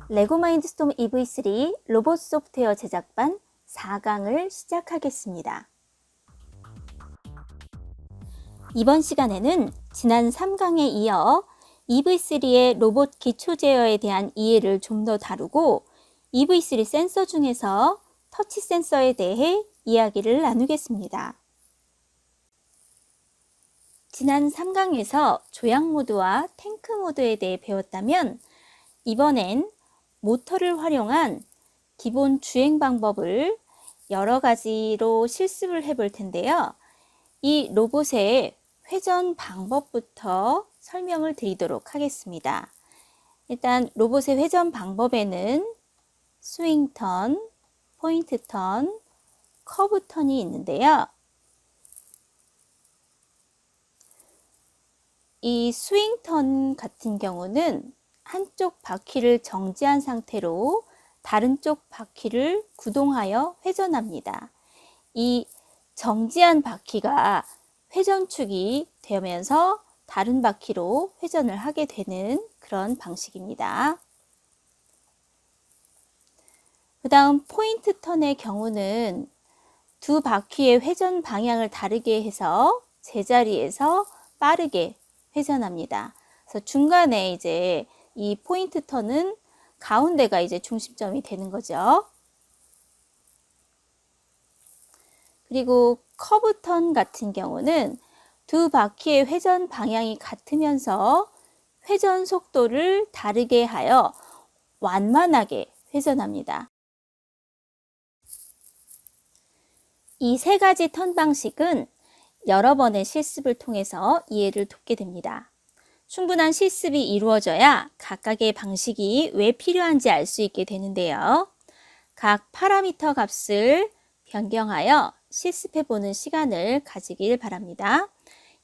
레고 마인드스톰 EV3 로봇 소프트웨어 제작반 4강을 시작하겠습니다. 이번 시간에는 지난 3강에 이어 EV3의 로봇 기초 제어에 대한 이해를 좀 더 다루고 EV3 센서 중에서 터치 센서에 대해 이야기를 나누겠습니다. 지난 3강에서 조향 모드와 탱크 모드에 대해 배웠다면 이번엔 모터를 활용한 기본 주행 방법을 여러 가지로 실습을 해볼 텐데요. 이 로봇의 회전 방법부터 설명을 드리도록 하겠습니다. 일단 로봇의 회전 방법에는 스윙 턴, 포인트 턴, 커브 턴이 있는데요. 이 스윙 턴 같은 경우는 한쪽 바퀴를 정지한 상태로 다른 쪽 바퀴를 구동하여 회전합니다. 이 정지한 바퀴가 회전축이 되면서 다른 바퀴로 회전을 하게 되는 그런 방식입니다. 그 다음 포인트 턴의 경우는 두 바퀴의 회전 방향을 다르게 해서 제자리에서 빠르게 회전합니다. 그래서 중간에 이제 이 포인트 턴은 가운데가 이제 중심점이 되는 거죠. 그리고 커브 턴 같은 경우는 두 바퀴의 회전 방향이 같으면서 회전 속도를 다르게 하여 완만하게 회전합니다. 이 세 가지 턴 방식은 여러 번의 실습을 통해서 이해를 돕게 됩니다. 충분한 실습이 이루어져야 각각의 방식이 왜 필요한지 알 수 있게 되는데요. 각 파라미터 값을 변경하여 실습해보는 시간을 가지길 바랍니다.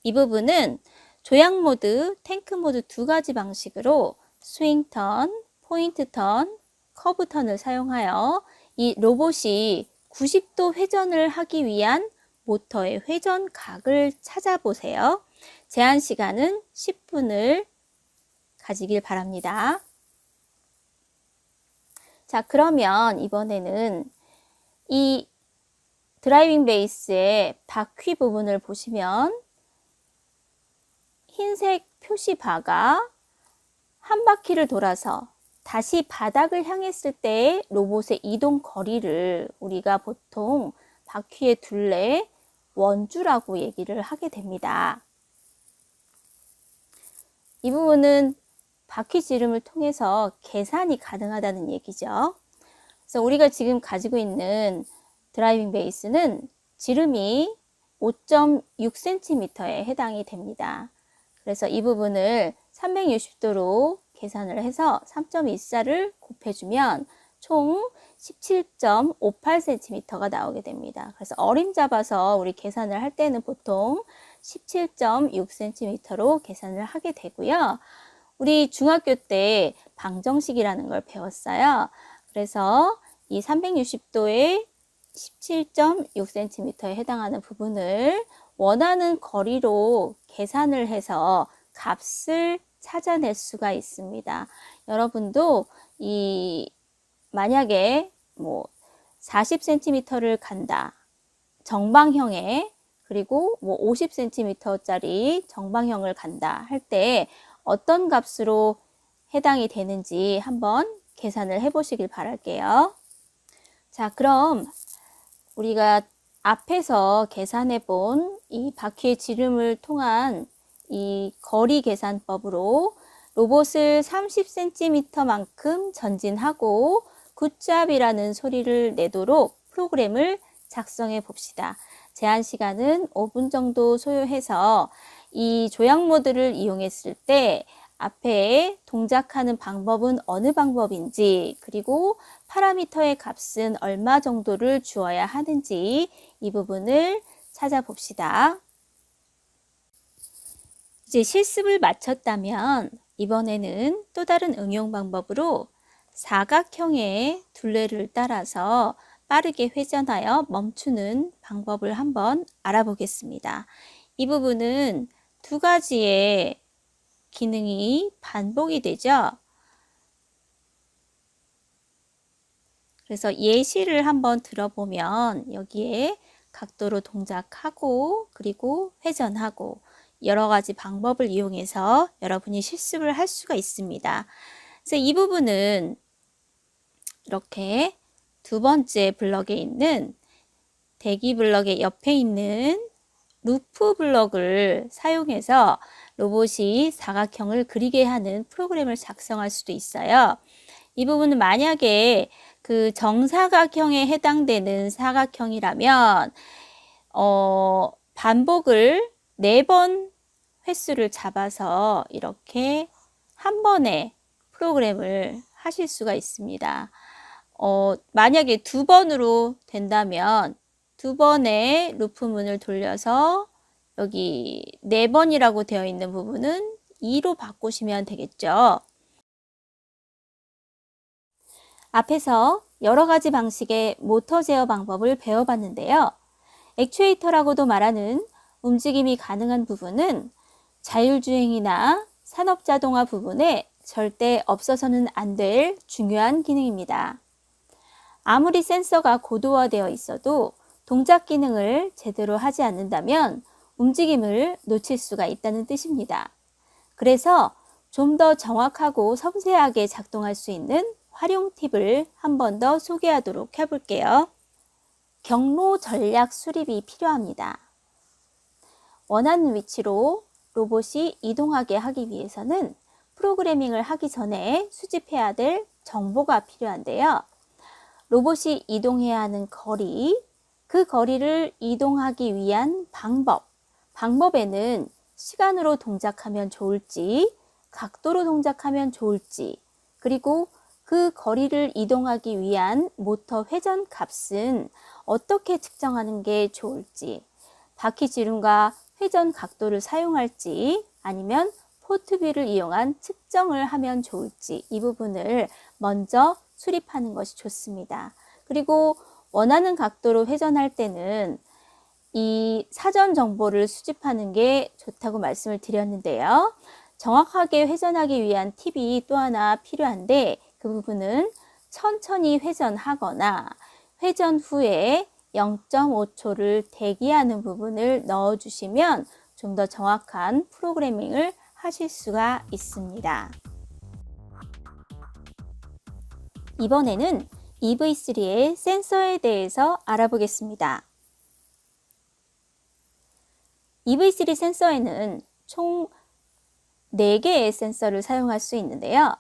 이 부분은 조향 모드, 탱크 모드 두 가지 방식으로 스윙 턴, 포인트 턴, 커브 턴을 사용하여 이 로봇이 90도 회전을 하기 위한 모터의 회전각을 찾아보세요. 제한 시간은 10분을 가지길 바랍니다. 자, 그러면 이번에는 이 드라이빙 베이스의 바퀴 부분을 보시면 흰색 표시바가 한 바퀴를 돌아서 다시 바닥을 향했을 때의 로봇의 이동 거리를 우리가 보통 바퀴의 둘레 원주라고 얘기를 하게 됩니다. 이 부분은 바퀴 지름을 통해서 계산이 가능하다는 얘기죠. 그래서 우리가 지금 가지고 있는 드라이빙 베이스는 지름이 5.6cm에 해당이 됩니다. 그래서 이 부분을 360도로 계산을 해서 3.24를 곱해주면 총 17.58cm가 나오게 됩니다. 그래서 어림잡아서 우리 계산을 할 때는 보통 17.6cm로 계산을 하게 되고요. 우리 중학교 때 방정식이라는 걸 배웠어요. 그래서 이 360도에 17.6cm에 해당하는 부분을 원하는 거리로 계산을 해서 값을 찾아낼 수가 있습니다. 여러분도 만약에 40cm를 간다. 정방형에 그리고 50cm짜리 정방형을 간다 할 때 어떤 값으로 해당이 되는지 한번 계산을 해보시길 바랄게요. 자, 그럼 우리가 앞에서 계산해 본 이 바퀴의 지름을 통한 이 거리 계산법으로 로봇을 30cm만큼 전진하고 굿잡이라는 소리를 내도록 프로그램을 작성해 봅시다. 제한 시간은 5분 정도 소요해서 이 조향 모드를 이용했을 때 앞에 동작하는 방법은 어느 방법인지, 그리고 파라미터의 값은 얼마 정도를 주어야 하는지 이 부분을 찾아봅시다. 이제 실습을 마쳤다면 이번에는 또 다른 응용 방법으로 사각형의 둘레를 따라서 빠르게 회전하여 멈추는 방법을 한번 알아보겠습니다. 이 부분은 두 가지의 기능이 반복이 되죠. 그래서 예시를 한번 들어보면 여기에 각도로 동작하고 그리고 회전하고 여러 가지 방법을 이용해서 여러분이 실습을 할 수가 있습니다. 그래서 이 부분은 이렇게 두 번째 블럭에 있는 대기 블럭의 옆에 있는 루프 블럭을 사용해서 로봇이 사각형을 그리게 하는 프로그램을 작성할 수도 있어요. 이 부분은 만약에 그 정사각형에 해당되는 사각형이라면 반복을 4번 횟수를 잡아서 이렇게 한 번에 프로그램을 하실 수가 있습니다. 만약에 2번으로 된다면 2번의 루프문을 돌려서 여기 4번이라고 되어 있는 부분은 2로 바꾸시면 되겠죠. 앞에서 여러 가지 방식의 모터 제어 방법을 배워봤는데요. 액추에이터라고도 말하는 움직임이 가능한 부분은 자율주행이나 산업자동화 부분에 절대 없어서는 안 될 중요한 기능입니다. 아무리 센서가 고도화되어 있어도 동작 기능을 제대로 하지 않는다면 움직임을 놓칠 수가 있다는 뜻입니다. 그래서 좀 더 정확하고 섬세하게 작동할 수 있는 활용 팁을 한 번 더 소개하도록 해볼게요. 경로 전략 수립이 필요합니다. 원하는 위치로 로봇이 이동하게 하기 위해서는 프로그래밍을 하기 전에 수집해야 될 정보가 필요한데요. 로봇이 이동해야 하는 거리, 그 거리를 이동하기 위한 방법에는 시간으로 동작하면 좋을지, 각도로 동작하면 좋을지, 그리고 그 거리를 이동하기 위한 모터 회전 값은 어떻게 측정하는 게 좋을지, 바퀴 지름과 회전 각도를 사용할지 아니면 포트뷰를 이용한 측정을 하면 좋을지 이 부분을 먼저 수립하는 것이 좋습니다. 그리고 원하는 각도로 회전할 때는 이 사전 정보를 수집하는 게 좋다고 말씀을 드렸는데요. 정확하게 회전하기 위한 팁이 또 하나 필요한데 그 부분은 천천히 회전하거나 회전 후에 0.5초를 대기하는 부분을 넣어주시면 좀 더 정확한 프로그래밍을 하실 수가 있습니다. 이번에는 EV3의 센서에 대해서 알아보겠습니다. EV3 센서에는 총 4개의 센서를 사용할 수 있는데요.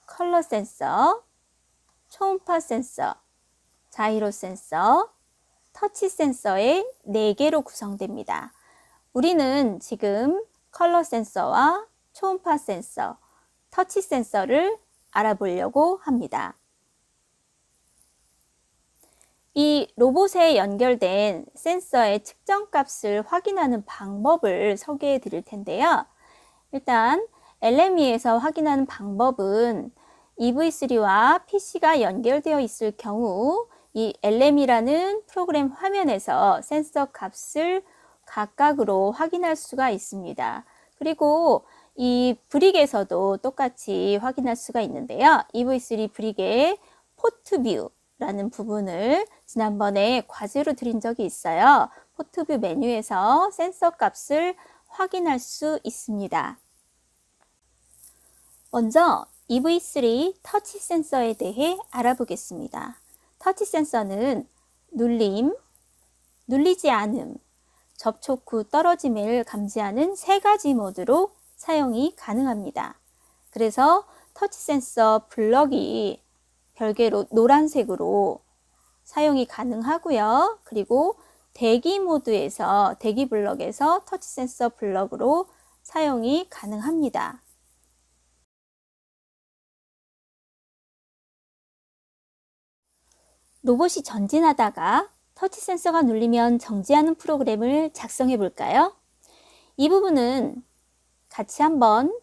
컬러 센서, 초음파 센서, 자이로 센서, 터치 센서의 4개로 구성됩니다. 우리는 지금 컬러 센서와 초음파 센서, 터치 센서를 알아보려고 합니다. 이 로봇에 연결된 센서의 측정값을 확인하는 방법을 소개해 드릴 텐데요. 일단 LME에서 확인하는 방법은 EV3와 PC가 연결되어 있을 경우 이 LM이라는 프로그램 화면에서 센서 값을 각각으로 확인할 수가 있습니다. 그리고 이 브릭에서도 똑같이 확인할 수가 있는데요. EV3 브릭의 포트뷰라는 부분을 지난번에 과제로 드린 적이 있어요. 포트뷰 메뉴에서 센서 값을 확인할 수 있습니다. 먼저 EV3 터치 센서에 대해 알아보겠습니다. 터치 센서는 눌림, 눌리지 않음, 접촉 후 떨어짐을 감지하는 3가지 모드로 사용이 가능합니다. 그래서 터치 센서 블럭이 별개로 노란색으로 사용이 가능하고요. 그리고 대기 모드에서 대기 블럭에서 터치 센서 블럭으로 사용이 가능합니다. 로봇이 전진하다가 터치 센서가 눌리면 정지하는 프로그램을 작성해 볼까요? 이 부분은 같이 한번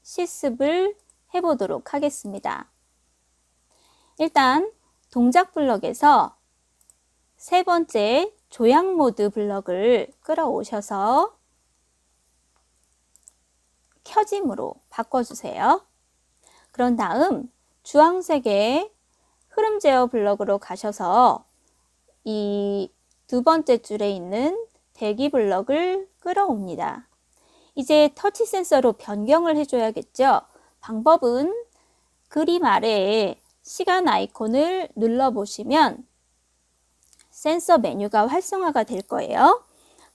실습을 해보도록 하겠습니다. 일단 동작 블럭에서 3번째 조향 모드 블럭을 끌어오셔서 켜짐으로 바꿔주세요. 그런 다음 주황색의 흐름 제어 블럭으로 가셔서 이 두 번째 줄에 있는 대기 블럭을 끌어옵니다. 이제 터치 센서로 변경을 해줘야겠죠. 방법은 그림 아래에 시간 아이콘을 눌러보시면 센서 메뉴가 활성화가 될 거예요.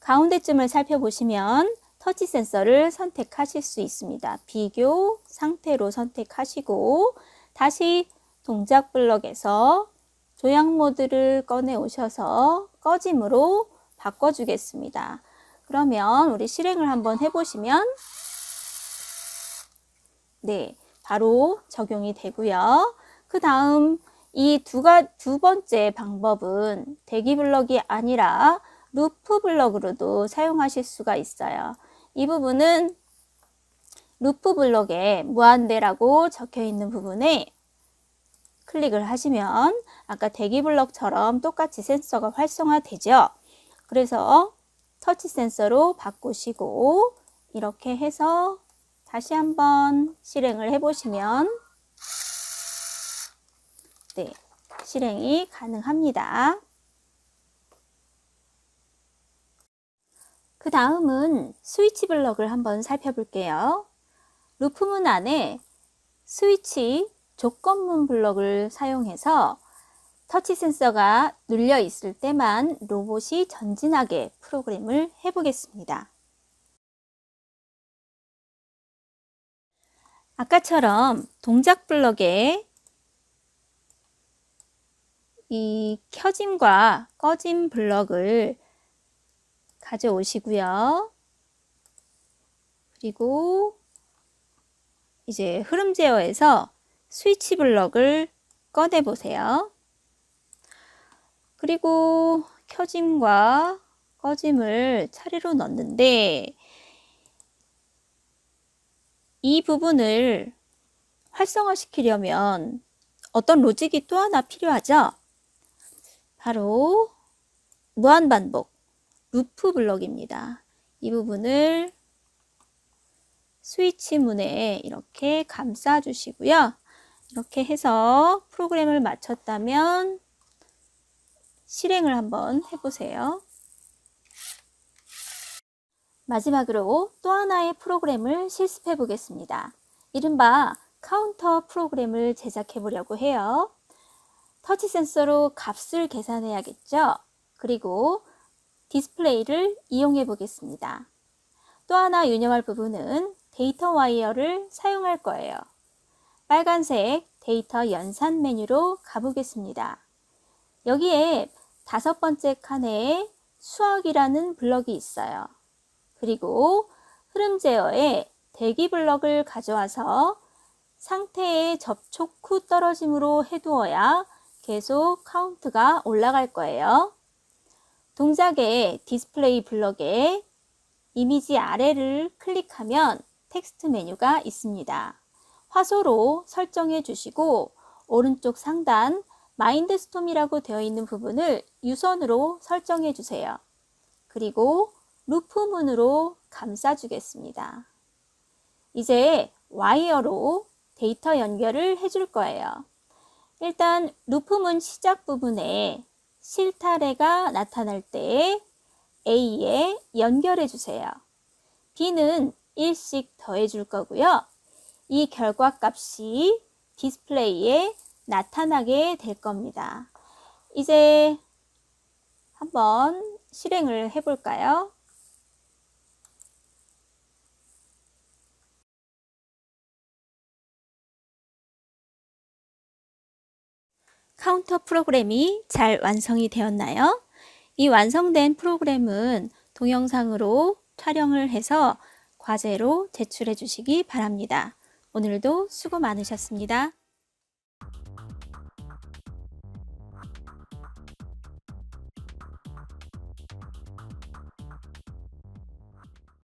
가운데쯤을 살펴보시면 터치 센서를 선택하실 수 있습니다. 비교 상태로 선택하시고 다시 동작 블럭에서 조향 모드를 꺼내 오셔서 꺼짐으로 바꿔주겠습니다. 그러면 우리 실행을 한번 해보시면 네, 바로 적용이 되고요. 그 다음 이 두 번째 방법은 대기 블럭이 아니라 루프 블럭으로도 사용하실 수가 있어요. 이 부분은 루프 블럭에 무한대라고 적혀 있는 부분에 클릭을 하시면 아까 대기 블럭처럼 똑같이 센서가 활성화되죠. 그래서 터치 센서로 바꾸시고 이렇게 해서 다시 한번 실행을 해보시면 네, 실행이 가능합니다. 그 다음은 스위치 블럭을 한번 살펴볼게요. 루프문 안에 스위치 조건문 블럭을 사용해서 터치 센서가 눌려 있을 때만 로봇이 전진하게 프로그램을 해보겠습니다. 아까처럼 동작 블럭에 이 켜짐과 꺼짐 블럭을 가져오시고요. 그리고 이제 흐름 제어에서 스위치 블럭을 꺼내 보세요. 그리고 켜짐과 꺼짐을 차례로 넣는데 이 부분을 활성화시키려면 어떤 로직이 또 하나 필요하죠? 바로 무한반복 루프 블럭입니다. 이 부분을 스위치 문에 이렇게 감싸 주시고요. 이렇게 해서 프로그램을 마쳤다면 실행을 한번 해보세요. 마지막으로 또 하나의 프로그램을 실습해 보겠습니다. 이른바 카운터 프로그램을 제작해 보려고 해요. 터치 센서로 값을 계산해야겠죠? 그리고 디스플레이를 이용해 보겠습니다. 또 하나 유념할 부분은 데이터 와이어를 사용할 거예요. 빨간색 데이터 연산 메뉴로 가보겠습니다. 여기에 5번째 칸에 수학이라는 블럭이 있어요. 그리고 흐름 제어에 대기 블럭을 가져와서 상태에 접촉 후 떨어짐으로 해두어야 계속 카운트가 올라갈 거예요. 동작의 디스플레이 블럭에 이미지 아래를 클릭하면 텍스트 메뉴가 있습니다. 화소로 설정해 주시고 오른쪽 상단 마인드스톰이라고 되어 있는 부분을 유선으로 설정해 주세요. 그리고 루프문으로 감싸 주겠습니다. 이제 와이어로 데이터 연결을 해줄 거예요. 일단 루프문 시작 부분에 실타래가 나타날 때 A에 연결해 주세요. B는 1씩 더해 줄 거고요. 이 결과값이 디스플레이에 나타나게 될 겁니다. 이제 한번 실행을 해볼까요? 카운터 프로그램이 잘 완성이 되었나요? 이 완성된 프로그램은 동영상으로 촬영을 해서 과제로 제출해 주시기 바랍니다. 오늘도 수고 많으셨습니다.